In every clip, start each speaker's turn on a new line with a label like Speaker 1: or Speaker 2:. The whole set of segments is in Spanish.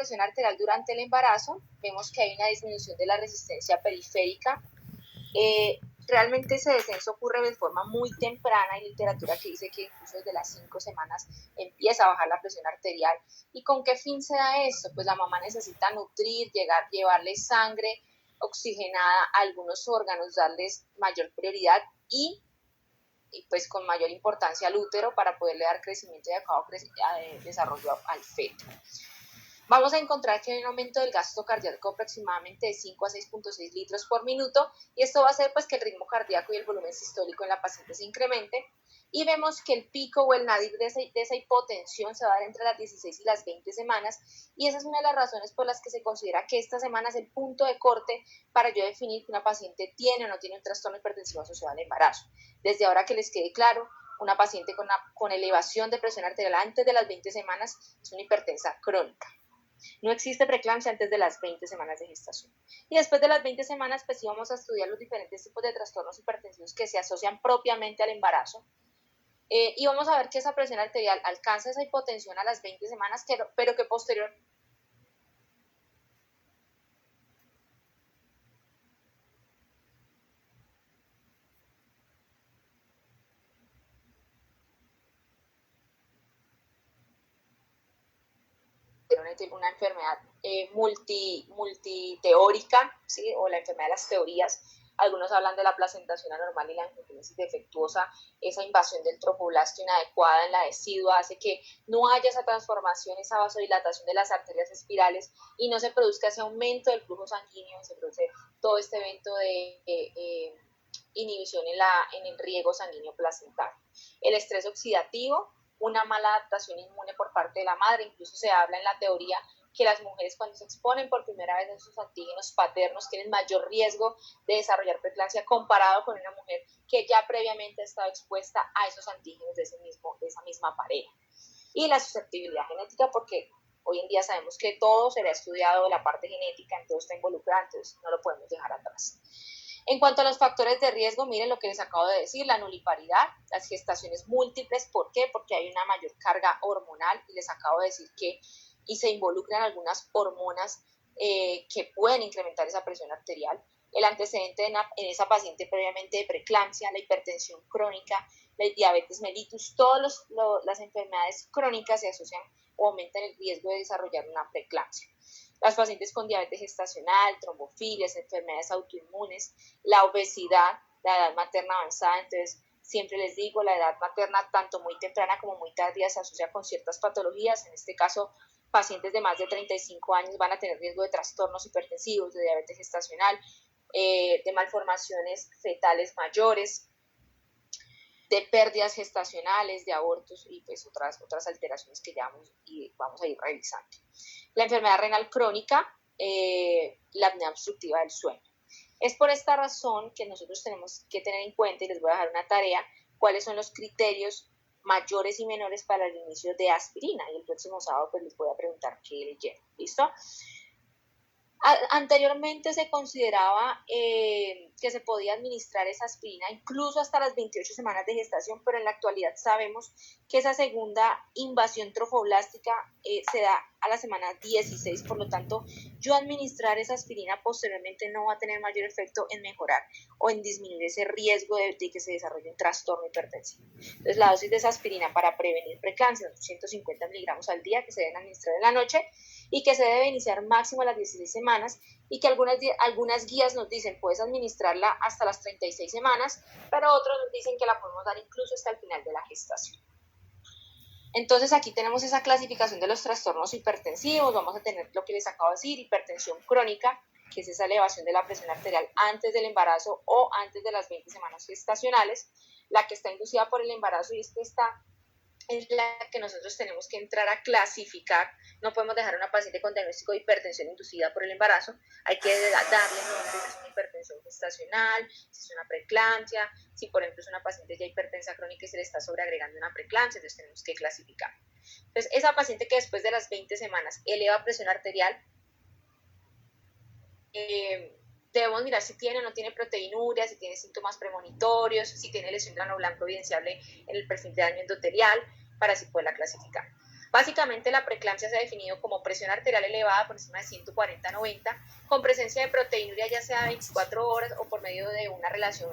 Speaker 1: presión arterial durante el embarazo, vemos que hay una disminución de la resistencia periférica. Realmente ese descenso ocurre de forma muy temprana. Hay literatura que dice que incluso desde las 5 semanas empieza a bajar la presión arterial. ¿Y con qué fin se da esto? Pues la mamá necesita nutrir, llevarle sangre oxigenada a algunos órganos, darles mayor prioridad y pues con mayor importancia al útero para poderle dar crecimiento y desarrollo al feto. Vamos a encontrar que hay un aumento del gasto cardíaco aproximadamente de 5 a 6.6 litros por minuto, y esto va a hacer pues que el ritmo cardíaco y el volumen sistólico en la paciente se incremente, y vemos que el pico o el nadir de esa hipotensión se va a dar entre las 16 y las 20 semanas, y esa es una de las razones por las que se considera que esta semana es el punto de corte para yo definir que una paciente tiene o no tiene un trastorno hipertensivo asociado al embarazo. Desde ahora que les quede claro, una paciente con elevación de presión arterial antes de las 20 semanas es una hipertensa crónica. No existe preeclampsia antes de las 20 semanas de gestación. Y después de las 20 semanas, pues sí vamos a estudiar los diferentes tipos de trastornos hipertensivos que se asocian propiamente al embarazo. Y vamos a ver que esa presión arterial alcanza esa hipotensión a las 20 semanas, pero que posteriormente una enfermedad multiteórica, ¿sí? O la enfermedad de las teorías. Algunos hablan de la placentación anormal y la angiogenesis defectuosa. Esa invasión del trofoblast inadecuada en la decidua hace que no haya esa transformación, esa vasodilatación de las arterias espirales y no se produzca ese aumento del flujo sanguíneo, se produce todo este evento de inhibición en el riego sanguíneo placentario. El estrés oxidativo, una mala adaptación inmune por parte de la madre. Incluso se habla en la teoría que las mujeres cuando se exponen por primera vez a sus antígenos paternos tienen mayor riesgo de desarrollar preeclampsia comparado con una mujer que ya previamente ha estado expuesta a esos antígenos de esa misma pareja. Y la susceptibilidad genética, porque hoy en día sabemos que todo será estudiado, la parte genética, en todo está involucrada, entonces no lo podemos dejar atrás. En cuanto a los factores de riesgo, miren lo que les acabo de decir, la nuliparidad, las gestaciones múltiples. ¿Por qué? Porque hay una mayor carga hormonal, y les acabo de decir que se involucran algunas hormonas que pueden incrementar esa presión arterial. El antecedente en esa paciente previamente de preeclampsia, la hipertensión crónica, la diabetes mellitus, todas las enfermedades crónicas se asocian o aumentan el riesgo de desarrollar una preeclampsia. Las pacientes con diabetes gestacional, trombofilias, enfermedades autoinmunes, la obesidad, la edad materna avanzada. Entonces, siempre les digo, la edad materna, tanto muy temprana como muy tardía, se asocia con ciertas patologías. En este caso, pacientes de más de 35 años van a tener riesgo de trastornos hipertensivos, de diabetes gestacional, de malformaciones fetales mayores, de pérdidas gestacionales, de abortos y pues otras alteraciones que ya vamos a ir revisando. La enfermedad renal crónica, la apnea obstructiva del sueño. Es por esta razón que nosotros tenemos que tener en cuenta, y les voy a dejar una tarea, cuáles son los criterios mayores y menores para el inicio de aspirina, y el próximo sábado pues les voy a preguntar qué leyeron. ¿Listo? Anteriormente se consideraba que se podía administrar esa aspirina incluso hasta las 28 semanas de gestación, pero en la actualidad sabemos que esa segunda invasión trofoblástica se da a la semana 16, por lo tanto yo administrar esa aspirina posteriormente no va a tener mayor efecto en mejorar o en disminuir ese riesgo de que se desarrolle un trastorno hipertensivo. Entonces la dosis de esa aspirina para prevenir preeclampsia, 150 miligramos al día, que se deben administrar en la noche y que se debe iniciar máximo a las 16 semanas, y que algunas guías nos dicen puedes administrarla hasta las 36 semanas, pero otros nos dicen que la podemos dar incluso hasta el final de la gestación. Entonces aquí tenemos esa clasificación de los trastornos hipertensivos. Vamos a tener lo que les acabo de decir, hipertensión crónica, que es esa elevación de la presión arterial antes del embarazo o antes de las 20 semanas gestacionales, la que está inducida por el embarazo, y esta es la que nosotros tenemos que entrar a clasificar. No podemos dejar a una paciente con diagnóstico de hipertensión inducida por el embarazo, hay que darle nombre si es una hipertensión gestacional, si es una preeclampsia, si por ejemplo es una paciente ya hipertensa crónica y se le está sobreagregando una preeclampsia, entonces tenemos que clasificar. Entonces esa paciente que después de las 20 semanas eleva presión arterial, debemos mirar si tiene o no tiene proteinuria, si tiene síntomas premonitorios, si tiene lesión de grano blanco evidenciable en el perfil de daño endotelial, para así poderla clasificar. Básicamente la preeclampsia se ha definido como presión arterial elevada por encima de 140/90, con presencia de proteinuria ya sea 24 horas o por medio de una relación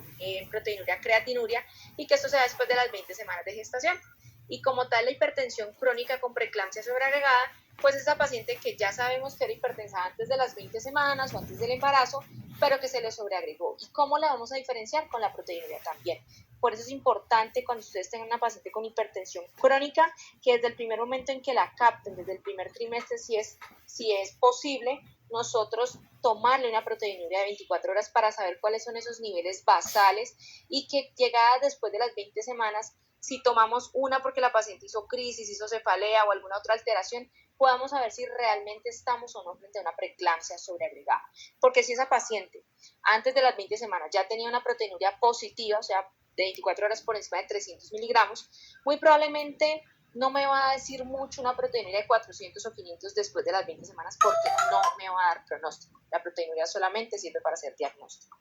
Speaker 1: proteinuria-creatinuria, y que esto se da después de las 20 semanas de gestación. Y como tal, la hipertensión crónica con preeclampsia sobreagregada, pues esa paciente que ya sabemos que era hipertensa antes de las 20 semanas o antes del embarazo, pero que se le sobreagregó. ¿Y cómo la vamos a diferenciar? Con la proteinuria también. Por eso es importante cuando ustedes tengan una paciente con hipertensión crónica, que desde el primer momento en que la capten, desde el primer trimestre, si es posible, nosotros tomarle una proteinuria de 24 horas para saber cuáles son esos niveles basales, y que llegada después de las 20 semanas, si tomamos una porque la paciente hizo crisis, hizo cefalea o alguna otra alteración, podamos saber si realmente estamos o no frente a una preeclampsia sobreagregada. Porque si esa paciente antes de las 20 semanas ya tenía una proteinuria positiva, o sea, de 24 horas por encima de 300 miligramos, muy probablemente no me va a decir mucho una proteinuria de 400 o 500 después de las 20 semanas, porque no me va a dar pronóstico. La proteinuria solamente sirve para hacer diagnóstico.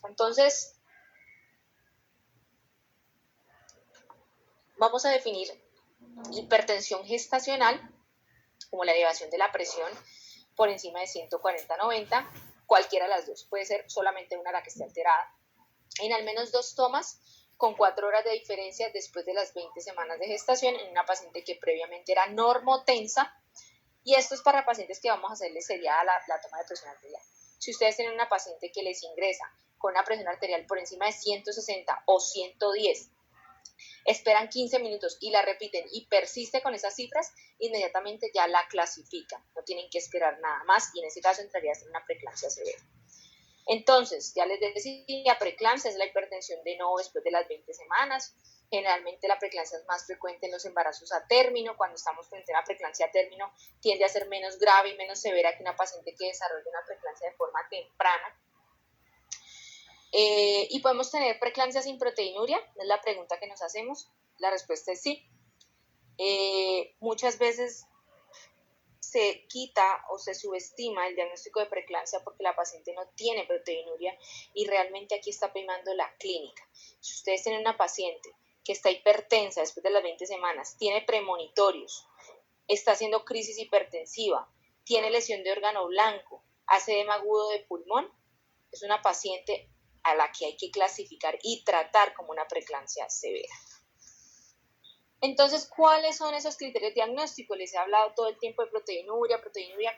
Speaker 1: Entonces, vamos a definir hipertensión gestacional como la elevación de la presión por encima de 140/90, cualquiera de las dos, puede ser solamente una la que esté alterada, en al menos 2 tomas con 4 horas de diferencia después de las 20 semanas de gestación en una paciente que previamente era normotensa, y esto es para pacientes que vamos a hacerle seriada la toma de presión arterial. Si ustedes tienen una paciente que les ingresa con una presión arterial por encima de 160 o 110, esperan 15 minutos y la repiten y persiste con esas cifras, inmediatamente ya la clasifican, no tienen que esperar nada más, y en ese caso entraría a ser una preeclampsia severa. Entonces, ya les decía, preeclampsia es la hipertensión de nuevo después de las 20 semanas. Generalmente la preeclampsia es más frecuente en los embarazos a término. Cuando estamos frente a una preeclampsia a término, tiende a ser menos grave y menos severa que una paciente que desarrolle una preeclampsia de forma temprana. Y podemos tener preeclampsia sin proteinuria, es la pregunta que nos hacemos. La respuesta es sí. Muchas veces se quita o se subestima el diagnóstico de preeclampsia porque la paciente no tiene proteinuria, y realmente aquí está primando la clínica. Si ustedes tienen una paciente que está hipertensa después de las 20 semanas, tiene premonitorios, está haciendo crisis hipertensiva, tiene lesión de órgano blanco, hace edema agudo de pulmón, es una paciente a la que hay que clasificar y tratar como una preeclampsia severa. Entonces, ¿cuáles son esos criterios diagnósticos? Les he hablado todo el tiempo de proteinuria,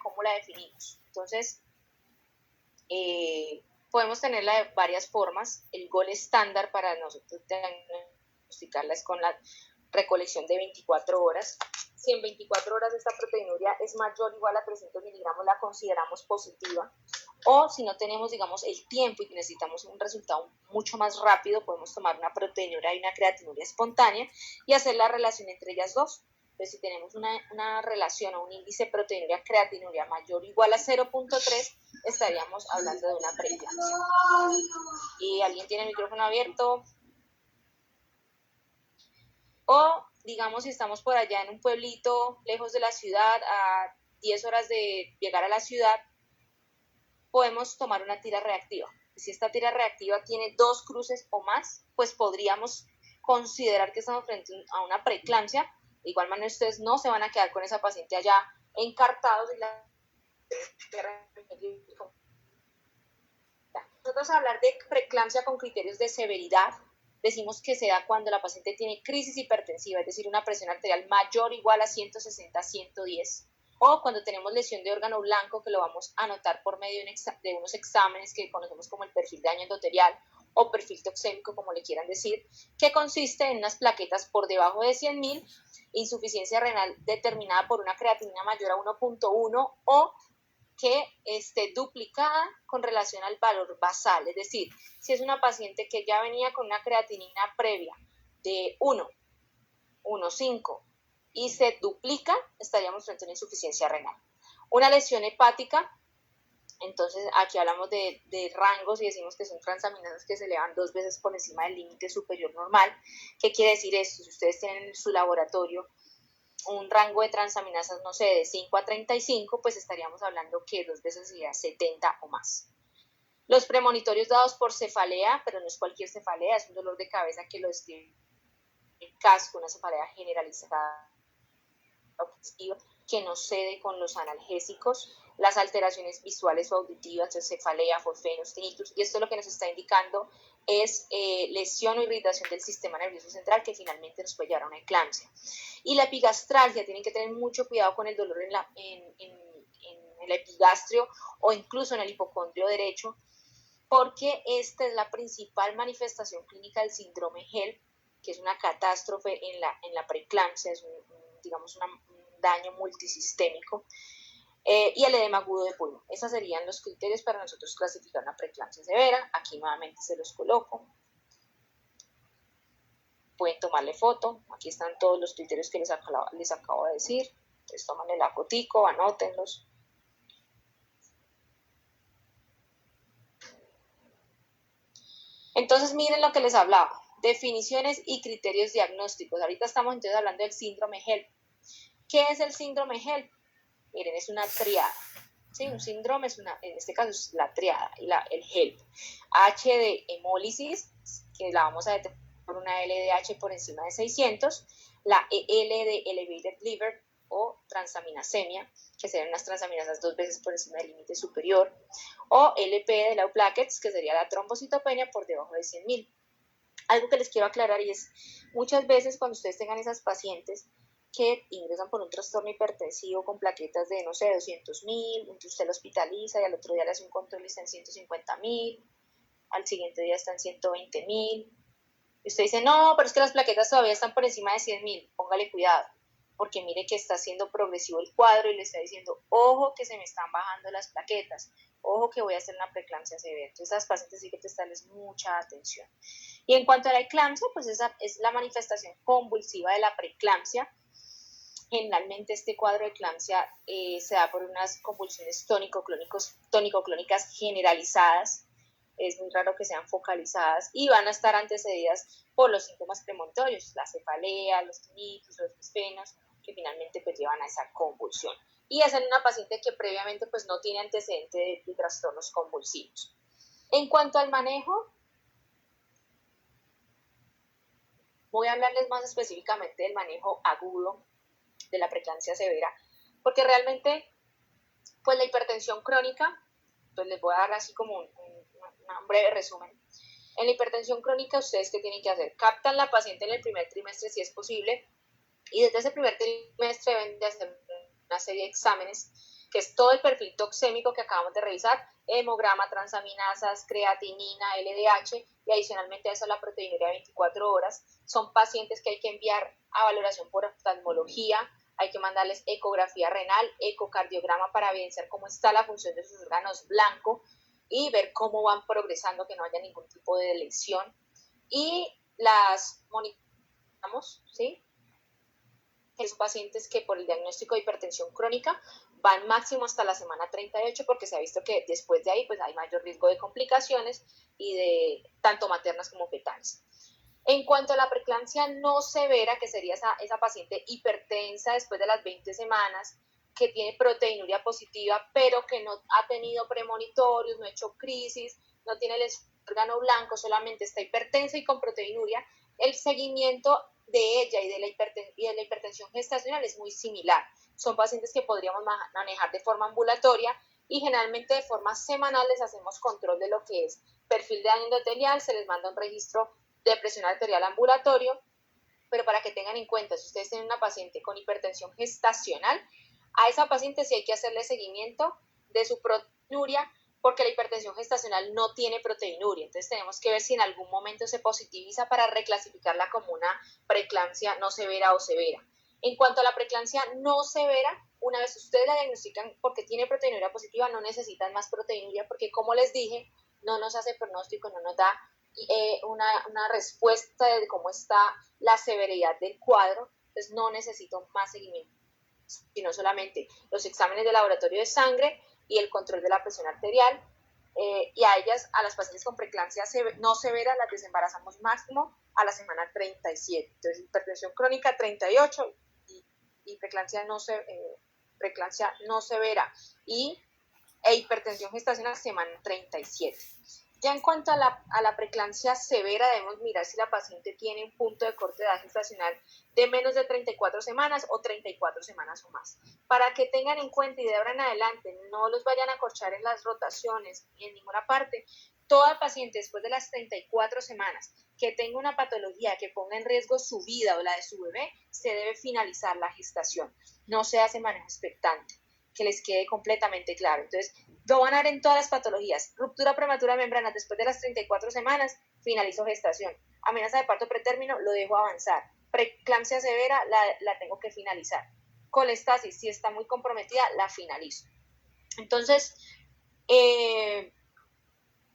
Speaker 1: ¿cómo la definimos? Entonces, podemos tenerla de varias formas. El gol estándar para nosotros diagnosticarla es con la recolección de 24 horas. Si en 24 horas esta proteinuria es mayor o igual a 300 miligramos, la consideramos positiva. O si no tenemos, digamos, el tiempo y necesitamos un resultado mucho más rápido, podemos tomar una proteinuria y una creatinuria espontánea y hacer la relación entre ellas dos. Entonces, si tenemos una relación o un índice de proteinuria-creatinuria mayor o igual a 0.3, estaríamos hablando de una preeclampsia. ¿Y alguien tiene el micrófono abierto? O, digamos, si estamos por allá en un pueblito lejos de la ciudad, a 10 horas de llegar a la ciudad, podemos tomar una tira reactiva. Si esta tira reactiva tiene 2 cruces o más, pues podríamos considerar que estamos frente a una preeclampsia. De igual manera, ustedes no se van a quedar con esa paciente allá encartados y la... Nosotros hablar de preeclampsia con criterios de severidad, decimos que se da cuando la paciente tiene crisis hipertensiva, es decir, una presión arterial mayor o igual a 160/110, o cuando tenemos lesión de órgano blanco, que lo vamos a notar por medio de unos exámenes que conocemos como el perfil de daño endotelial o perfil toxémico, como le quieran decir, que consiste en unas plaquetas por debajo de 100.000, insuficiencia renal determinada por una creatinina mayor a 1.1 o que esté duplicada con relación al valor basal. Es decir, si es una paciente que ya venía con una creatinina previa de 1.5 y se duplica, estaríamos frente a una insuficiencia renal. Una lesión hepática, entonces aquí hablamos de rangos y decimos que son transaminasas que se elevan 2 veces por encima del límite superior normal. ¿Qué quiere decir esto? Si ustedes tienen en su laboratorio un rango de transaminasas, no sé, de 5 a 35, pues estaríamos hablando que 2 veces sería 70 o más. Los premonitorios dados por cefalea, pero no es cualquier cefalea, es un dolor de cabeza que lo describe el casco, una cefalea generalizada que no cede con los analgésicos, las alteraciones visuales o auditivas, cefalea, fosfenos, tinnitus, y esto lo que nos está indicando es lesión o irritación del sistema nervioso central que finalmente nos puede llevar a una eclampsia. Y la epigastralgia, tienen que tener mucho cuidado con el dolor en el epigastrio o incluso en el hipocondrio derecho, porque esta es la principal manifestación clínica del síndrome HELP, que es una catástrofe en la preeclampsia, es digamos un daño multisistémico, y el edema agudo de pulmón. Esos serían los criterios para nosotros clasificar una preeclampsia severa. Aquí nuevamente se los coloco. Pueden tomarle foto. Aquí están todos los criterios que les acabo de decir. Entonces tómanle la fotico, anótenlos. Entonces miren lo que les hablaba. Definiciones y criterios diagnósticos. Ahorita estamos entonces hablando del síndrome HELP. ¿Qué es el síndrome HELP? Miren, es una triada. ¿Sí? Un síndrome es en este caso es la triada, el HELP. H de hemólisis, que la vamos a determinar por una LDH por encima de 600, la EL de elevated liver o transaminasemia, que serían unas transaminasas 2 veces por encima del límite superior, o LP de low plaquets, que sería la trombocitopenia por debajo de 100.000. Algo que les quiero aclarar y es, muchas veces cuando ustedes tengan esas pacientes que ingresan por un trastorno hipertensivo con plaquetas de, no sé, 200.000, entonces usted lo hospitaliza y al otro día le hace un control y está en 150.000, al siguiente día está en 120.000, y usted dice, no, pero es que las plaquetas todavía están por encima de 100.000, póngale cuidado, porque mire que está siendo progresivo el cuadro y le está diciendo, ojo que se me están bajando las plaquetas, ojo que voy a hacer una preeclampsia severa. Entonces, a las pacientes sí que prestarles mucha atención. Y en cuanto a la eclampsia, pues esa es la manifestación convulsiva de la preeclampsia. Generalmente este cuadro de eclampsia se da por unas convulsiones tónico-clónicas generalizadas. Es muy raro que sean focalizadas y van a estar antecedidas por los síntomas premonitorios, la cefalea, los tinnitus, los fosfenos, que finalmente pues llevan a esa convulsión. Y es en una paciente que previamente pues no tiene antecedente de trastornos convulsivos. En cuanto al manejo, voy a hablarles más específicamente del manejo agudo de la preeclampsia severa, porque realmente pues la hipertensión crónica, pues les voy a dar así como un breve resumen. En la hipertensión crónica, ¿ustedes qué tienen que hacer? Captan la paciente en el primer trimestre si es posible, y desde ese primer trimestre deben de hacer una serie de exámenes, que es todo el perfil toxémico que acabamos de revisar, hemograma, transaminasas, creatinina, LDH, y adicionalmente a eso la proteinuria de 24 horas. Son pacientes que hay que enviar a valoración por oftalmología, hay que mandarles ecografía renal, ecocardiograma para evidenciar cómo está la función de sus órganos blancos y ver cómo van progresando, que no haya ningún tipo de lesión. Y las monitoramos, ¿sí? Que son pacientes que por el diagnóstico de hipertensión crónica van máximo hasta la semana 38, porque se ha visto que después de ahí pues hay mayor riesgo de complicaciones y de tanto maternas como fetales. En cuanto a la preeclampsia no severa, que sería esa paciente hipertensa después de las 20 semanas, que tiene proteinuria positiva, pero que no ha tenido premonitorios, no ha hecho crisis, no tiene el órgano blanco, solamente está hipertensa y con proteinuria, el seguimiento de ella y de la hipertensión gestacional es muy similar. Son pacientes que podríamos manejar de forma ambulatoria y generalmente de forma semanal les hacemos control de lo que es perfil de daño endotelial, se les manda un registro de presión arterial ambulatorio, pero para que tengan en cuenta, si ustedes tienen una paciente con hipertensión gestacional, a esa paciente sí hay que hacerle seguimiento de su proteinuria, porque la hipertensión gestacional no tiene proteinuria, entonces tenemos que ver si en algún momento se positiviza para reclasificarla como una preeclampsia no severa o severa. En cuanto a la preeclampsia no severa, una vez ustedes la diagnostican porque tiene proteinuria positiva, no necesitan más proteinuria, porque como les dije, no nos hace pronóstico, no nos da una respuesta de cómo está la severidad del cuadro, entonces no necesito más seguimiento, sino solamente los exámenes de laboratorio de sangre y el control de la presión arterial, y a las pacientes con preeclampsia no severa, las desembarazamos máximo a la semana 37. Entonces, hipertensión crónica 38 y preeclampsia no severa e hipertensión gestacional semana 37. Ya en cuanto a la preeclampsia severa, debemos mirar si la paciente tiene un punto de corte de edad gestacional de menos de 34 semanas o 34 semanas o más. Para que tengan en cuenta y de ahora en adelante no los vayan a corchar en las rotaciones ni en ninguna parte, toda paciente después de las 34 semanas que tenga una patología que ponga en riesgo su vida o la de su bebé, se debe finalizar la gestación. No se hace manejo expectante, que les quede completamente claro. Entonces, lo van a ver en todas las patologías. Ruptura prematura de membranas después de las 34 semanas, finalizo gestación. Amenaza de parto pretérmino, lo dejo avanzar. Preeclampsia severa, la tengo que finalizar. Colestasis, si está muy comprometida, la finalizo. Entonces,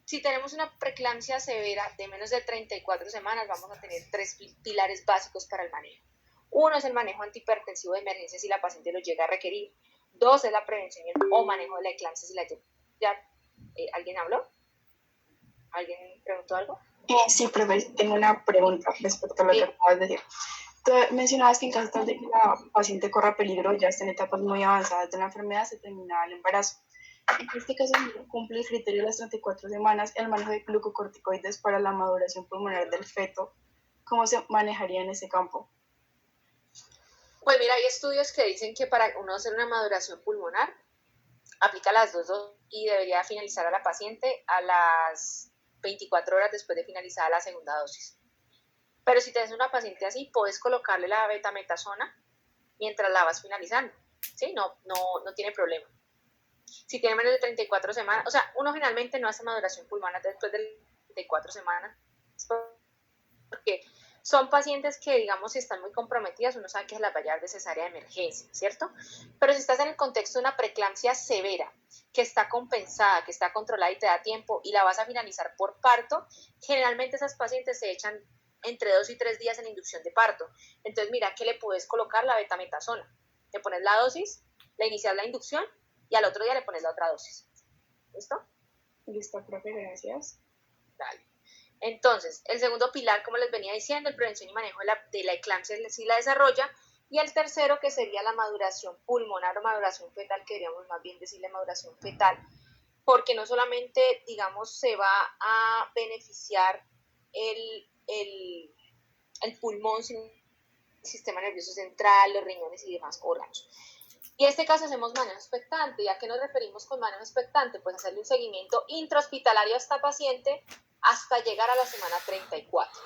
Speaker 1: si tenemos una preeclampsia severa de menos de 34 semanas, vamos a tener 3 pilares básicos para el manejo. Uno es el manejo antihipertensivo de emergencia si la paciente lo llega a requerir. 2 es la prevención o manejo de la eclampsia si la ya. ¿Alguien habló? ¿Alguien preguntó algo?
Speaker 2: Sí, profe, tengo una pregunta respecto a lo que acabas de decir. Tú mencionabas que en caso de que la paciente corra peligro, ya está en etapas muy avanzadas de la enfermedad, se termina el embarazo. En este caso, si cumple el criterio de las 34 semanas, el manejo de glucocorticoides para la maduración pulmonar del feto, ¿cómo se manejaría en ese campo?
Speaker 1: Pues mira, hay estudios que dicen que para uno hacer una maduración pulmonar, aplica las dos dosis y debería finalizar a la paciente a las 24 horas después de finalizada la segunda dosis. Pero si tienes una paciente así, puedes colocarle la betametasona mientras la vas finalizando, ¿sí? No tiene problema. Si tiene menos de 34 semanas, o sea, uno generalmente no hace maduración pulmonar después de 34 semanas, porque son pacientes que, digamos, si están muy comprometidas, uno sabe que se las va a llevar de cesárea de emergencia, ¿cierto? Pero si estás en el contexto de una preeclampsia severa, que está compensada, que está controlada y te da tiempo, y la vas a finalizar por parto, generalmente esas pacientes se echan entre 2 y 3 días en inducción de parto. Entonces, mira, ¿qué le puedes colocar? La betametasona. Le pones la dosis, le inicias la inducción, y al otro día le pones la otra dosis. ¿Listo?
Speaker 2: Listo, profe, gracias.
Speaker 1: Dale. Entonces, el segundo pilar, como les venía diciendo, el prevención y manejo de la eclampsia si la desarrolla, y el tercero, que sería la maduración pulmonar o maduración fetal, que deberíamos más bien decirle maduración fetal, porque no solamente, digamos, se va a beneficiar el pulmón, sino el sistema nervioso central, los riñones y demás órganos. Y en este caso hacemos manejo expectante. ¿Y a qué nos referimos con manejo expectante? Pues hacerle un seguimiento intrahospitalario a esta paciente hasta llegar a la semana 34.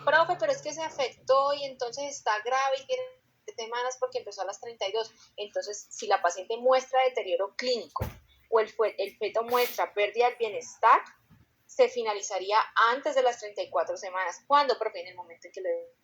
Speaker 1: Profe, pero es que se afectó y entonces está grave y tiene semanas porque empezó a las 32. Entonces, si la paciente muestra deterioro clínico o el feto muestra pérdida del bienestar, se finalizaría antes de las 34 semanas. ¿Cuándo, profe? En el momento en que le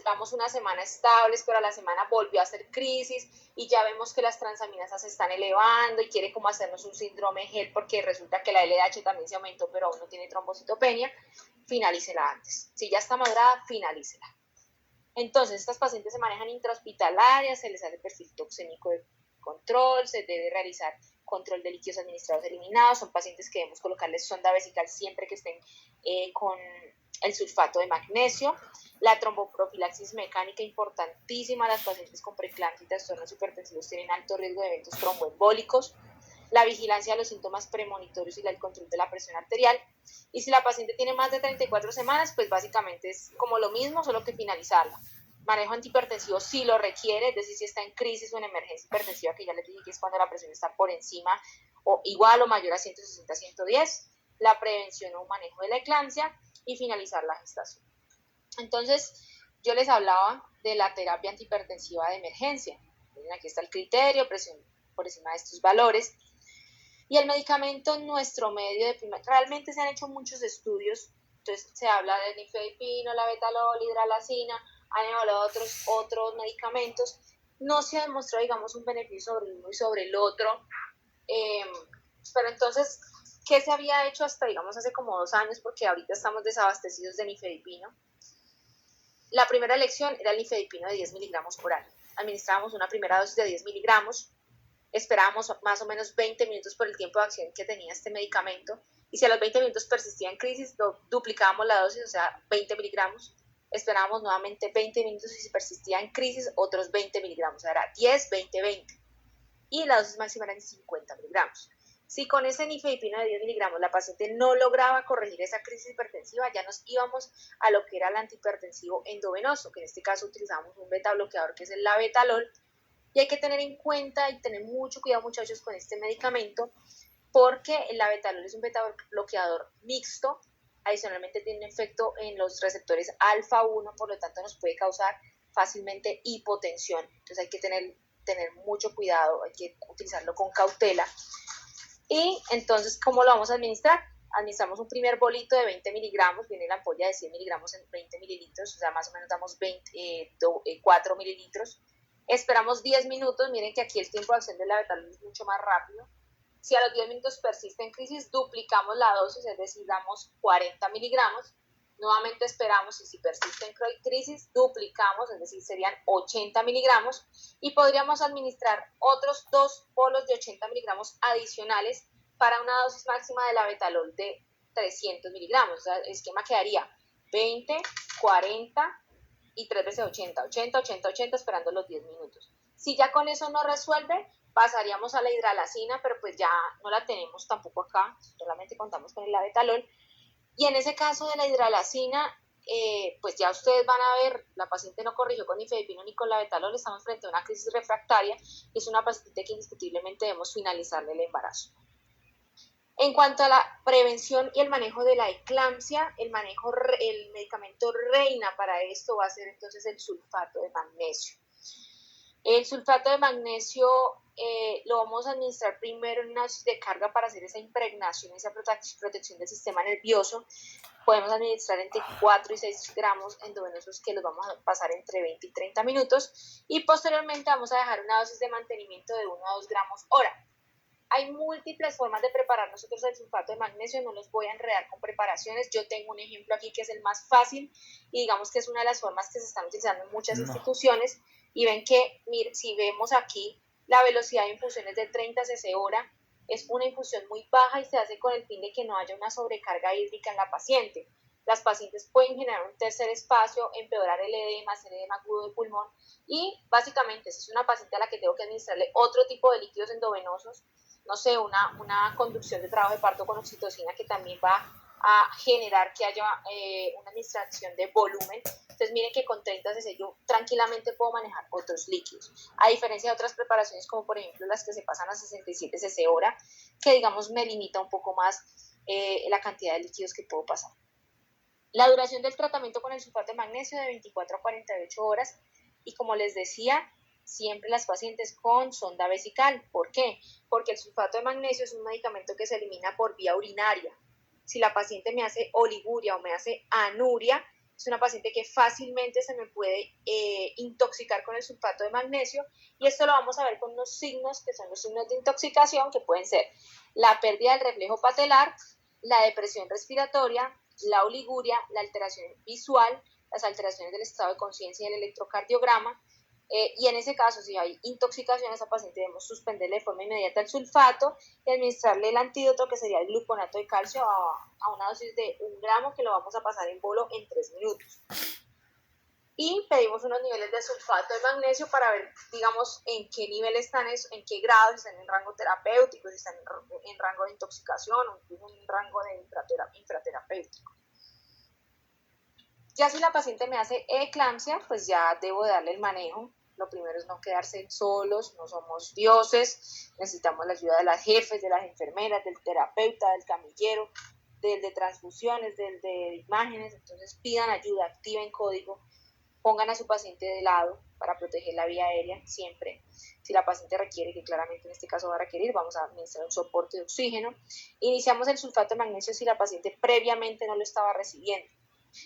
Speaker 1: vamos una semana estables, pero a la semana volvió a hacer crisis y ya vemos que las transaminasas se están elevando y quiere como hacernos un síndrome GEL porque resulta que la LDH también se aumentó, pero aún no tiene trombocitopenia, finalícela antes. Si ya está madurada, finalícela. Entonces, estas pacientes se manejan intrahospitalarias, se les hace perfil toxémico de control, se debe realizar control de líquidos administrados eliminados, son pacientes que debemos colocarles sonda vesical siempre que estén con el sulfato de magnesio. La tromboprofilaxis mecánica importantísima, las pacientes con preeclampsia y trastornos hipertensivos tienen alto riesgo de eventos tromboembólicos. La vigilancia de los síntomas premonitorios y el control de la presión arterial. Y si la paciente tiene más de 34 semanas, pues básicamente es como lo mismo, solo que finalizarla. Manejo antihipertensivo si lo requiere, es decir, si está en crisis o en emergencia hipertensiva, que ya les dije que es cuando la presión está por encima o igual o mayor a 160-110, la prevención o manejo de la eclampsia y finalizar la gestación. Entonces, yo les hablaba de la terapia antihipertensiva de emergencia. Miren, aquí está el criterio, presión por encima de estos valores. Y el medicamento en nuestro medio de realmente se han hecho muchos estudios, entonces se habla del nifedipino, la betalol, hidralazina, han evaluado otros medicamentos, no se ha demostrado, digamos, un beneficio sobre uno y sobre el otro, pero entonces, ¿qué se había hecho hasta, digamos, hace como 2 años? Porque ahorita estamos desabastecidos de nifedipino. La primera elección era el nifedipino de 10 miligramos por año. Administrábamos una primera dosis de 10 miligramos, esperábamos más o menos 20 minutos por el tiempo de acción que tenía este medicamento, y si a los 20 minutos persistía en crisis, duplicábamos la dosis, o sea, 20 miligramos, esperábamos nuevamente 20 minutos y si persistía en crisis, otros 20 miligramos, o sea, era 10, 20, 20. Y la dosis máxima era de 50 miligramos. Si con ese nifedipino de 10 miligramos la paciente no lograba corregir esa crisis hipertensiva, ya nos íbamos a lo que era el antihipertensivo endovenoso, que en este caso utilizamos un beta bloqueador que es el labetalol. Y hay que tener en cuenta y tener mucho cuidado, muchachos, con este medicamento, porque el labetalol es un beta bloqueador mixto. Adicionalmente tiene un efecto en los receptores alfa 1, por lo tanto nos puede causar fácilmente hipotensión. Entonces hay que tener mucho cuidado, hay que utilizarlo con cautela. Y entonces, ¿cómo lo vamos a administrar? Administramos un primer bolito de 20 miligramos, viene la ampolla de 100 miligramos en 20 mililitros, o sea, más o menos damos 4 mililitros. Esperamos 10 minutos, miren que aquí el tiempo de acción del labetalol es mucho más rápido. Si a los 10 minutos persiste en crisis, duplicamos la dosis, es decir, damos 40 miligramos. Nuevamente esperamos y si persiste en crisis, duplicamos, es decir, serían 80 miligramos. Y podríamos administrar otros 2 bolos de 80 miligramos adicionales para una dosis máxima de labetalol de 300 miligramos. O sea, el esquema quedaría 20, 40 y 3 veces 80, 80, 80, 80, esperando los 10 minutos. Si ya con eso no resuelve, pasaríamos a la hidralacina, pero pues ya no la tenemos tampoco acá, solamente contamos con el labetalol. Y en ese caso de la hidralacina, pues ya ustedes van a ver, la paciente no corrigió con nifedipino ni con labetalol, estamos frente a una crisis refractaria y es una paciente que indiscutiblemente debemos finalizarle el embarazo. En cuanto a la prevención y el manejo de la eclampsia, el medicamento reina para esto va a ser entonces el sulfato de magnesio. El sulfato de magnesio lo vamos a administrar primero en una dosis de carga para hacer esa impregnación, esa protección del sistema nervioso. Podemos administrar entre 4 y 6 gramos endovenosos que los vamos a pasar entre 20 y 30 minutos y posteriormente vamos a dejar una dosis de mantenimiento de 1 a 2 gramos hora. Hay múltiples formas de preparar nosotros el sulfato de magnesio, no los voy a enredar con preparaciones. Yo tengo un ejemplo aquí que es el más fácil y digamos que es una de las formas que se están utilizando en muchas instituciones. Y ven que, si vemos aquí, la velocidad de infusión es de 30 cc hora, es una infusión muy baja y se hace con el fin de que no haya una sobrecarga hídrica en la paciente. Las pacientes pueden generar un tercer espacio, empeorar el edema, hacer edema agudo de pulmón y básicamente si es una paciente a la que tengo que administrarle otro tipo de líquidos endovenosos, no sé, una conducción de trabajo de parto con oxitocina que también va a generar que haya una administración de volumen. Entonces miren que con 30 cc yo tranquilamente puedo manejar otros líquidos, a diferencia de otras preparaciones como por ejemplo las que se pasan a 67 cc hora, que digamos me limita un poco más la cantidad de líquidos que puedo pasar. La duración del tratamiento con el sulfato de magnesio de 24 a 48 horas y como les decía, siempre las pacientes con sonda vesical. ¿Por qué? Porque el sulfato de magnesio es un medicamento que se elimina por vía urinaria. Si la paciente me hace oliguria o me hace anuria, es una paciente que fácilmente se me puede intoxicar con el sulfato de magnesio y esto lo vamos a ver con unos signos que son los signos de intoxicación que pueden ser la pérdida del reflejo patelar, la depresión respiratoria, la oliguria, la alteración visual, las alteraciones del estado de conciencia y el electrocardiograma. Y en ese caso, si hay intoxicación a esa paciente, debemos suspenderle de forma inmediata el sulfato y administrarle el antídoto, que sería el gluconato de calcio, a una dosis de 1 gramo, que lo vamos a pasar en bolo en 3 minutos. Y pedimos unos niveles de sulfato de magnesio para ver, digamos, en qué nivel están, en qué grado, si están en rango terapéutico, si están en rango de intoxicación o incluso en rango de infraterapéutico. Ya si la paciente me hace eclampsia, pues ya debo de darle el manejo. Lo primero es no quedarse solos, no somos dioses, necesitamos la ayuda de las jefes, de las enfermeras, del terapeuta, del camillero, del de transfusiones, del de imágenes. Entonces pidan ayuda, activen código, pongan a su paciente de lado para proteger la vía aérea siempre. Si la paciente requiere, que claramente en este caso va a requerir, vamos a administrar un soporte de oxígeno. Iniciamos el sulfato de magnesio si la paciente previamente no lo estaba recibiendo.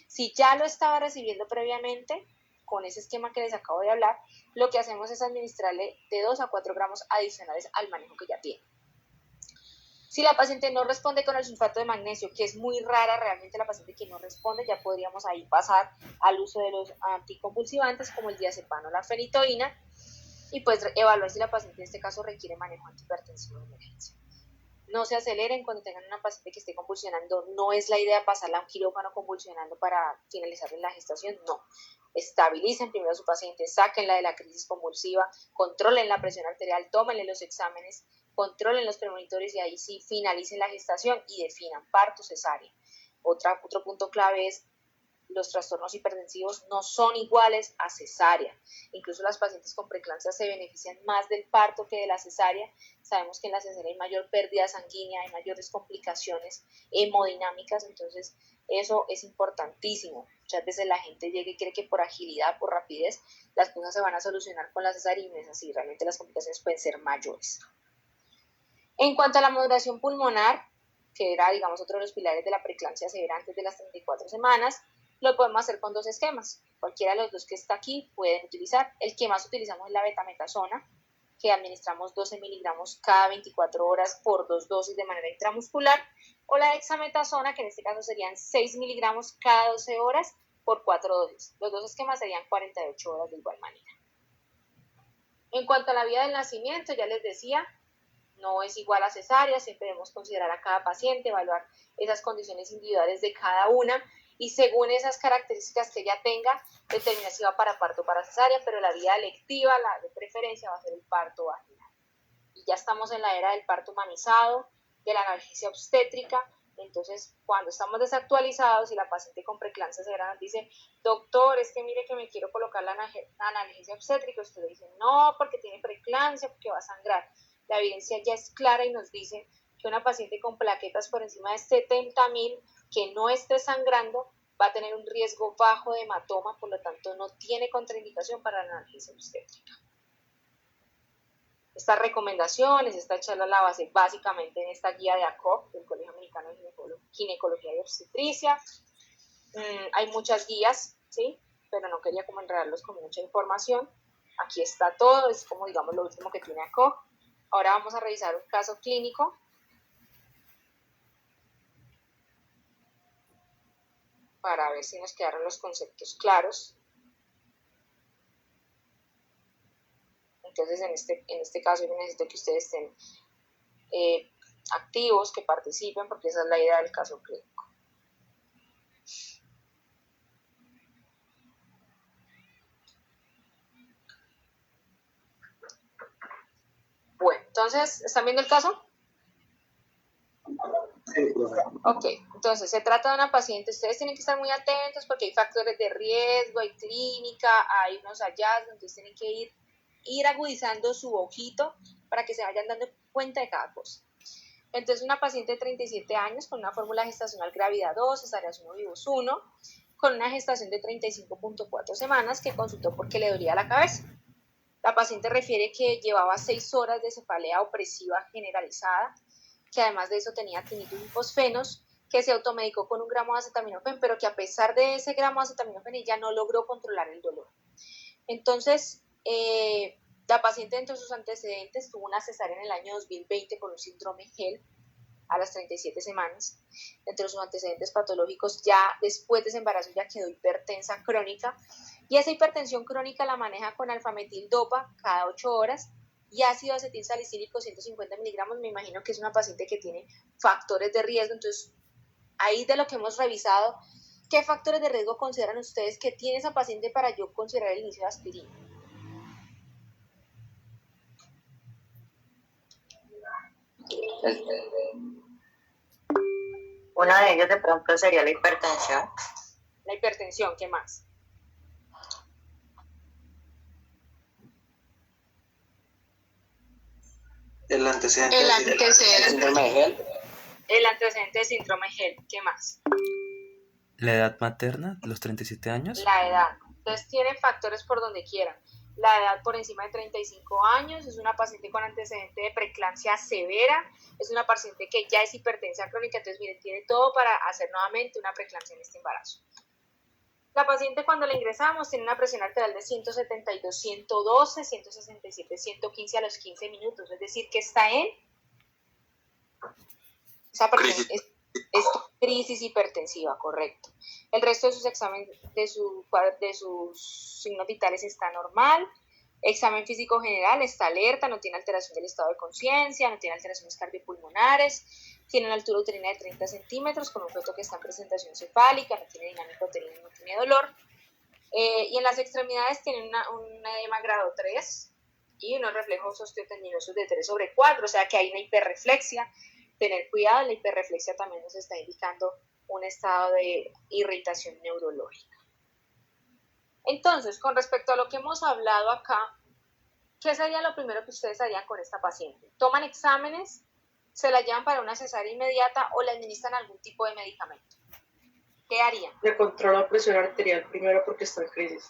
Speaker 1: Si ya lo estaba recibiendo previamente, con ese esquema que les acabo de hablar, lo que hacemos es administrarle de 2 a 4 gramos adicionales al manejo que ya tiene. Si la paciente no responde con el sulfato de magnesio, que es muy rara realmente la paciente que no responde, ya podríamos ahí pasar al uso de los anticonvulsivantes como el diazepam o la fenitoína y pues evaluar si la paciente en este caso requiere manejo antihipertensivo de emergencia. no se aceleren cuando tengan una paciente que esté convulsionando. No es la idea pasarla a un quirófano convulsionando para finalizar la gestación, no. Estabilicen primero a su paciente, sáquenla de la crisis convulsiva, controlen la presión arterial, tómenle los exámenes, controlen los premonitores y ahí sí finalicen la gestación y definan parto, cesárea. Otro punto clave es los trastornos hipertensivos no son iguales a cesárea. Incluso las pacientes con preeclampsia se benefician más del parto que de la cesárea. Sabemos que en la cesárea hay mayor pérdida sanguínea, hay mayores complicaciones hemodinámicas, entonces eso es importantísimo. Muchas veces la gente llega y cree que por agilidad, por rapidez, las cosas se van a solucionar con la cesárea y no es así, realmente las complicaciones pueden ser mayores. En cuanto a la modulación pulmonar, que era, digamos, otro de los pilares de la preeclampsia severa antes de las 34 semanas, lo podemos hacer con 2 esquemas. Cualquiera de los 2 que está aquí pueden utilizar. El que más utilizamos es la betametasona, que administramos 12 miligramos cada 24 horas por 2 dosis de manera intramuscular, o la dexametasona, que en este caso serían 6 miligramos cada 12 horas por 4 dosis. Los 2 esquemas serían 48 horas de igual manera. En cuanto a la vía del nacimiento, ya les decía, no es igual a cesárea, siempre debemos considerar a cada paciente, evaluar esas condiciones individuales de cada una y según esas características que ella tenga, determinar si va para parto o para cesárea, pero la vía electiva, la de preferencia, va a ser el parto vaginal. Y ya estamos en la era del parto humanizado, de la analgesia obstétrica, entonces cuando estamos desactualizados y la paciente con preeclampsia severa nos dice, doctor, es que mire que me quiero colocar la analgesia obstétrica, usted le dice, no, porque tiene preeclampsia, porque va a sangrar. La evidencia ya es clara y nos dice que una paciente con plaquetas por encima de 70.000 que no esté sangrando va a tener un riesgo bajo de hematoma, por lo tanto no tiene contraindicación para la analgesia obstétrica. Estas recomendaciones, esta charla la base básicamente en esta guía de ACOG, del Colegio Americano de Ginecología y Obstetricia. Hay muchas guías, ¿sí? Pero no quería como enredarlos con mucha información. Aquí está todo, es como digamos lo último que tiene ACOG. Ahora vamos a revisar un caso clínico para ver si nos quedaron los conceptos claros. Entonces, en este caso yo necesito que ustedes estén activos, que participen, porque esa es la idea del caso clínico. Bueno, entonces, ¿están viendo el caso? Ok, entonces se trata de una paciente, ustedes tienen que estar muy atentos porque hay factores de riesgo, hay clínica, hay unos hallazgos, entonces tienen que ir agudizando su ojito para que se vayan dando cuenta de cada cosa. Entonces una paciente de 37 años con una fórmula gestacional gravidad 2, cesáreas 1 vivos 1, con una gestación de 35.4 semanas que consultó porque le dolía la cabeza. La paciente refiere que llevaba 6 horas de cefalea opresiva generalizada, que además de eso tenía tinnitus y fosfenos, que se automedicó con 1 gramo de acetaminofén, pero que a pesar de ese gramo de acetaminofén ella no logró controlar el dolor. Entonces, la paciente dentro de sus antecedentes tuvo una cesárea en el año 2020 con un síndrome HELLP a las 37 semanas. Dentro de sus antecedentes patológicos, ya después de ese embarazo ya quedó hipertensa crónica y esa hipertensión crónica la maneja con alfametil-dopa cada 8 horas y ácido acetil salicílico 150 miligramos. Me imagino que es una paciente que tiene factores de riesgo. Entonces, ahí de lo que hemos revisado, ¿qué factores de riesgo consideran ustedes que tiene esa paciente para yo considerar el inicio de aspirina?
Speaker 3: Uno de ellos de pronto sería la hipertensión.
Speaker 1: La hipertensión, ¿qué más?
Speaker 4: El antecedente
Speaker 1: El
Speaker 4: de
Speaker 1: antecedente.
Speaker 4: síndrome de HELLP.
Speaker 1: El antecedente de síndrome HELLP, ¿qué más?
Speaker 5: La edad materna, los 37 años.
Speaker 1: La edad. Entonces tiene factores por donde quieran. La edad por encima de 35 años, es una paciente con antecedente de preeclampsia severa, es una paciente que ya es hipertensa crónica, entonces miren, tiene todo para hacer nuevamente una preeclampsia en este embarazo. La paciente cuando la ingresamos tiene una presión arterial de 172, 112, 167, 115 a los 15 minutos, es decir, que está en esa presión es crisis hipertensiva, correcto. El resto de sus exámenes, de sus signos vitales está normal. Examen físico general, está alerta, no tiene alteración del estado de conciencia, no tiene alteraciones cardiopulmonares, tiene una altura uterina de 30 centímetros con un feto que está en presentación cefálica, no tiene dinámica uterina, no tiene dolor. Y en las extremidades tiene un edema grado 3 y unos reflejos osteotendinosos de 3/4, o sea que hay una hiperreflexia. Tener cuidado, la hiperreflexia también nos está indicando un estado de irritación neurológica. Entonces, con respecto a lo que hemos hablado acá, ¿qué sería lo primero que ustedes harían con esta paciente? ¿Toman exámenes, se la llevan para una cesárea inmediata o le administran algún tipo de medicamento? ¿Qué harían?
Speaker 6: Le controla presión arterial primero porque está en crisis.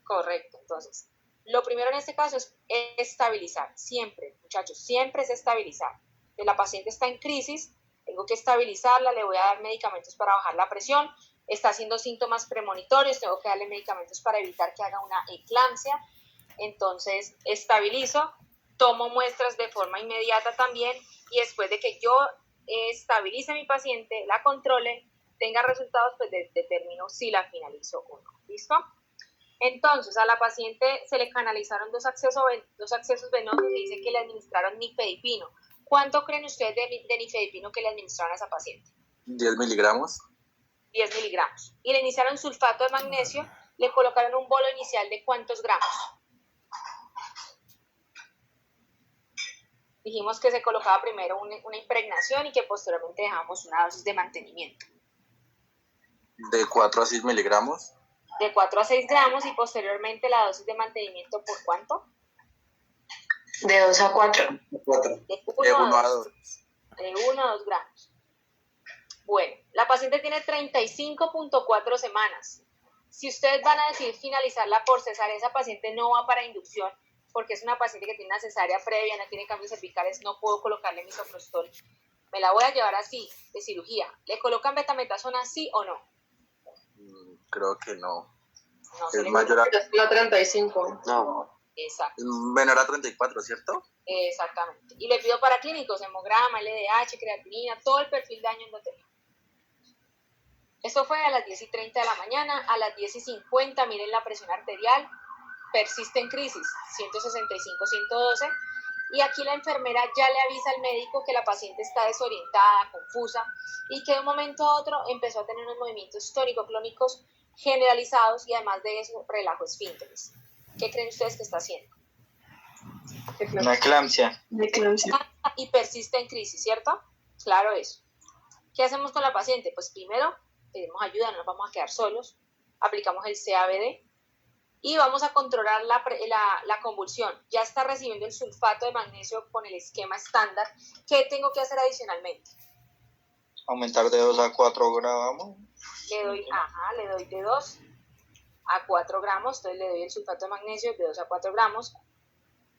Speaker 1: Correcto, entonces, lo primero en este caso es estabilizar, siempre, muchachos, siempre es estabilizar. Si la paciente está en crisis, tengo que estabilizarla, le voy a dar medicamentos para bajar la presión, está haciendo síntomas premonitorios, tengo que darle medicamentos para evitar que haga una eclampsia, entonces estabilizo, tomo muestras de forma inmediata también y después de que yo estabilice a mi paciente, la controle, tenga resultados, pues determino si la finalizo o no. ¿Listo? Entonces, a la paciente se le canalizaron dos accesos venosos y dice que le administraron nifedipino. ¿Cuánto creen ustedes de nifedipino que le administraron a esa paciente?
Speaker 4: 10 miligramos.
Speaker 1: 10 miligramos. Y le iniciaron sulfato de magnesio, le colocaron un bolo inicial de ¿cuántos gramos? Dijimos que se colocaba primero una impregnación y que posteriormente dejamos una dosis de mantenimiento.
Speaker 4: De 4 a 6 miligramos.
Speaker 1: De 4 a 6 gramos y posteriormente la dosis de mantenimiento, ¿por cuánto?
Speaker 3: De 2 a 4.
Speaker 1: De
Speaker 4: De 1 a 2.
Speaker 1: De 1 a 2 gramos. Bueno, la paciente tiene 35.4 semanas. Si ustedes van a decidir finalizarla por cesárea, esa paciente no va para inducción, porque es una paciente que tiene una cesárea previa, no tiene cambios cervicales, no puedo colocarle misoprostol. Me la voy a llevar así, de cirugía. ¿Le colocan betametasona sí o no?
Speaker 4: Creo que no.
Speaker 1: No,
Speaker 4: Es mayor a...
Speaker 6: Es la 35.
Speaker 4: No.
Speaker 1: Exacto.
Speaker 4: Es menor a 34, ¿cierto?
Speaker 1: Exactamente. Y le pido para clínicos, hemograma, LDH, creatinina, todo el perfil de daño endotelial. Esto fue a las 10:30 de la mañana, a las 10:50, miren la presión arterial, persiste en crisis, 165-112, y aquí la enfermera ya le avisa al médico que la paciente está desorientada, confusa, y que de un momento a otro empezó a tener unos movimientos tónico-clónicos generalizados y además de eso, relajo esfínteres. ¿Qué creen ustedes que está haciendo?
Speaker 7: Una eclampsia.
Speaker 1: Y persiste en crisis, ¿cierto? Claro eso. ¿Qué hacemos con la paciente? Pues primero pedimos ayuda, no nos vamos a quedar solos, aplicamos el CABD y vamos a controlar la convulsión. Ya está recibiendo el sulfato de magnesio con el esquema estándar. ¿Qué tengo que hacer adicionalmente?
Speaker 7: Aumentar de 2 a 4 gramos.
Speaker 1: Le doy de 2 a 4 gramos, entonces le doy el sulfato de magnesio de 2 a 4 gramos.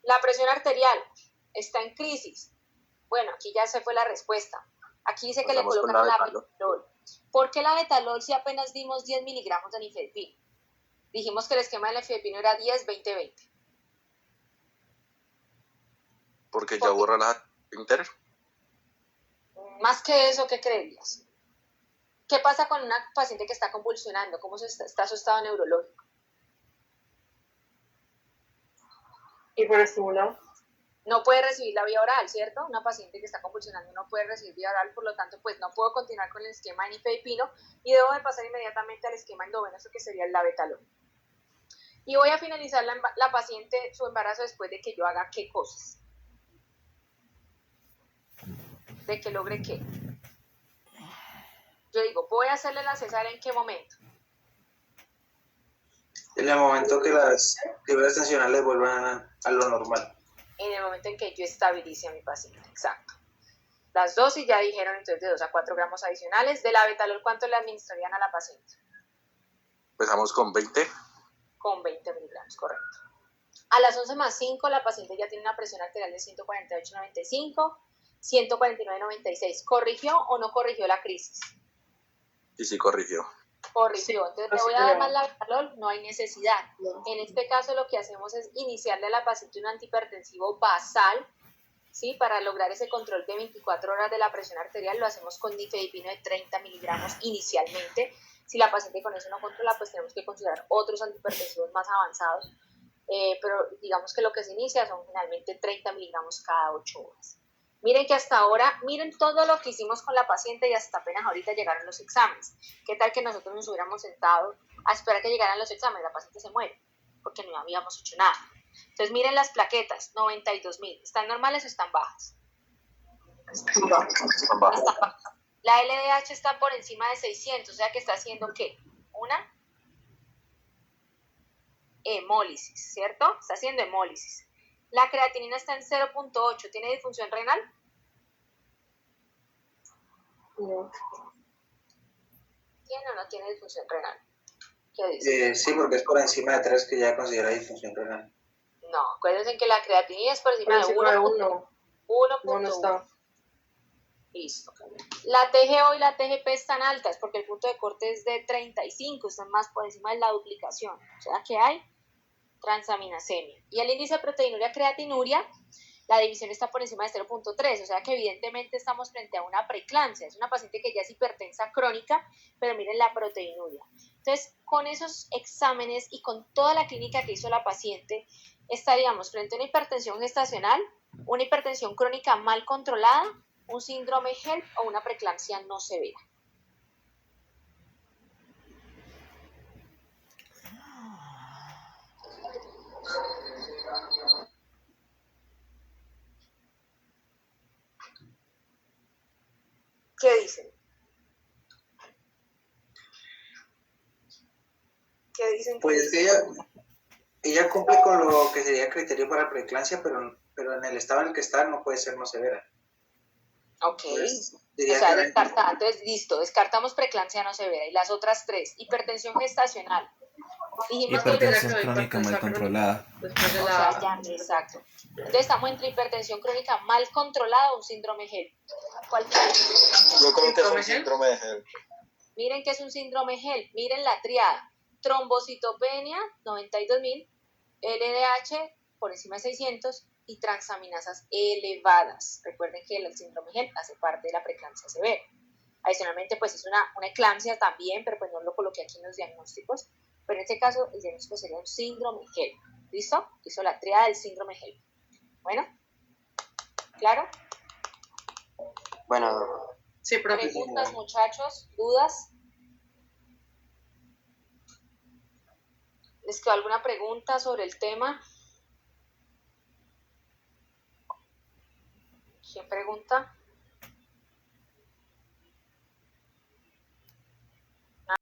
Speaker 1: La presión arterial está en crisis. Bueno, aquí ya se fue la respuesta. Aquí dice que le colocan la betalol. ¿Por qué la betalol si apenas dimos 10 miligramos de nifedipino? Dijimos que el esquema del nifedipino era 10, 20, 20.
Speaker 4: Porque ya borra la inter.
Speaker 1: Más que eso, ¿qué creerías? ¿Qué pasa con una paciente que está convulsionando? ¿Cómo está su estado neurológico?
Speaker 6: Hiperestimulado.
Speaker 1: No puede recibir la vía oral, ¿cierto? Una paciente que está convulsionando no puede recibir vía oral, por lo tanto, pues no puedo continuar con el esquema de nifedipino y debo de pasar inmediatamente al esquema endovenoso, que sería el labetalol. Y voy a finalizar la paciente su embarazo después de que yo haga qué cosas. De que logre qué. Yo digo, voy a hacerle la cesárea ¿en qué momento?
Speaker 4: En el momento que las fibras tensionales vuelvan a lo normal.
Speaker 1: En el momento en que yo estabilice a mi paciente, exacto. Las dosis ya dijeron entonces de 2 a 4 gramos adicionales. De la betalol, ¿cuánto le administrarían a la paciente?
Speaker 4: Empezamos con 20.
Speaker 1: Con 20 miligramos, correcto. A las 11:05 la paciente ya tiene una presión arterial de 148/95, 149/96. ¿Corrigió o no corrigió la crisis?
Speaker 4: Y sí corrigió.
Speaker 1: Corrigió. Entonces le voy a dar más la betalol, no hay necesidad. En este caso lo que hacemos es iniciarle a la paciente un antihipertensivo basal, ¿sí? Para lograr ese control de 24 horas de la presión arterial. Lo hacemos con nifedipino de 30 miligramos inicialmente. Si la paciente con eso no controla, pues tenemos que considerar otros antihipertensivos más avanzados pero digamos que lo que se inicia son generalmente 30 miligramos cada 8 horas. Miren que hasta ahora, miren todo lo que hicimos con la paciente y hasta apenas ahorita llegaron los exámenes. ¿Qué tal que nosotros nos hubiéramos sentado a esperar que llegaran los exámenes? La paciente se muere porque no habíamos hecho nada. Entonces miren las plaquetas, 92.000. ¿Están normales o están bajas?
Speaker 7: Están bajas.
Speaker 1: La LDH está por encima de 600, o sea que está haciendo ¿qué? Una hemólisis, ¿cierto? Está haciendo hemólisis. La creatinina está en 0.8, ¿tiene disfunción renal?
Speaker 6: No.
Speaker 1: ¿Tiene o no tiene disfunción renal? ¿Qué dice?
Speaker 4: Sí, porque es por encima de 3 que ya considera disfunción renal.
Speaker 1: No, acuérdense que la creatinina es por
Speaker 6: Por
Speaker 1: encima de
Speaker 6: encima de
Speaker 1: 1.1.
Speaker 6: 1. No, no está.
Speaker 1: Listo. La TGO y la TGP están altas porque el punto de corte es de 35, están más por encima de la duplicación. O sea que hay transaminasemia. Y el índice de proteinuria creatinuria, la división está por encima de 0.3, o sea que evidentemente estamos frente a una preeclampsia. Es una paciente que ya es hipertensa crónica, pero miren la proteinuria. Entonces, con esos exámenes y con toda la clínica que hizo la paciente, estaríamos frente a una hipertensión gestacional, una hipertensión crónica mal controlada, un síndrome HELP o una preeclampsia no severa. ¿Qué dicen? ¿Qué dicen?
Speaker 4: Pues ella cumple con lo que sería criterio para preeclampsia, pero en el estado en el que está no puede ser no severa.
Speaker 1: Ok,
Speaker 4: Pues,
Speaker 1: o
Speaker 4: diría
Speaker 1: sea,
Speaker 4: que
Speaker 1: descartada. Entonces, listo, descartamos preeclampsia no severa. Y las otras tres, hipertensión gestacional. Dijimos que
Speaker 5: Hipertensión crónica mal controlada.
Speaker 6: Después de
Speaker 1: o sea,
Speaker 6: la...
Speaker 1: ya, exacto. Entonces estamos entre hipertensión crónica mal controlada o un síndrome HELP. ¿Cuál crees?
Speaker 7: Yo creo que es un síndrome de HELP.
Speaker 1: Miren que es un síndrome HELP. Miren la triada. Trombocitopenia, 92.000, LDH por encima de 600 y transaminasas elevadas. Recuerden que el síndrome HELP hace parte de la preeclampsia severa. Adicionalmente, pues es una eclampsia también, pero pues no lo coloqué aquí en los diagnósticos. Pero en este caso, el diagnóstico sería un síndrome HELP. ¿Listo? Hizo la triada del síndrome HELP. Bueno, ¿claro?
Speaker 7: Bueno,
Speaker 6: Sí, profe.
Speaker 1: Preguntas, muchachos, dudas. ¿Les quedó alguna pregunta sobre el tema? ¿Quién pregunta?